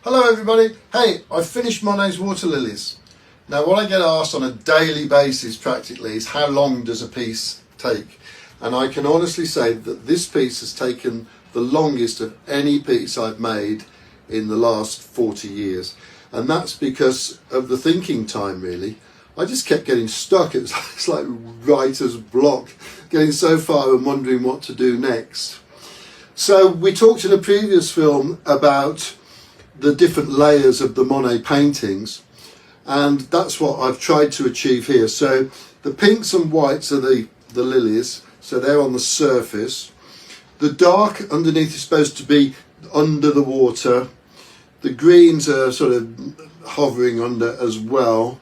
Hello everybody. Hey, I've finished Monet's Water Lilies. Now what I get asked on a daily basis practically is how long does a piece take? And I can honestly say that this piece has taken the longest of any piece I've made in the last 40 years. And that's because of the thinking time really. I just kept getting stuck. It's like writer's block, getting so far and wondering what to do next. So we talked in a previous film about the different layers of the Monet paintings, and that's what I've tried to achieve here. So the pinks and whites are the lilies, so they're on the surface. The dark underneath is supposed to be under the water. The greens are sort of hovering under as well,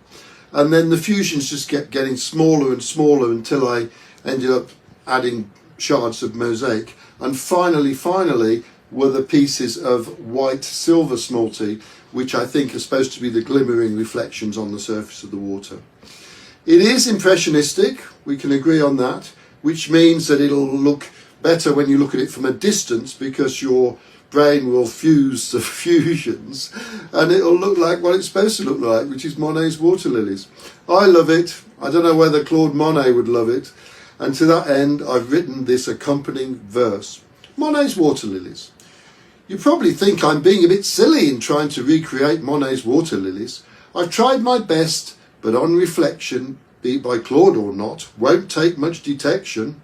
and then the fusions just kept getting smaller and smaller until I ended up adding shards of mosaic. And finally were the pieces of white silver smalty, which I think are supposed to be the glimmering reflections on the surface of the water. It is impressionistic, we can agree on that, which means that it'll look better when you look at it from a distance because your brain will fuse the fusions and it'll look like what it's supposed to look like, which is Monet's Water Lilies. I love it. I don't know whether Claude Monet would love it. And to that end, I've written this accompanying verse. Monet's Water Lilies. You probably think I'm being a bit silly in trying to recreate Monet's Water Lilies. I've tried my best, but on reflection, be it by Claude or not, won't take much detection.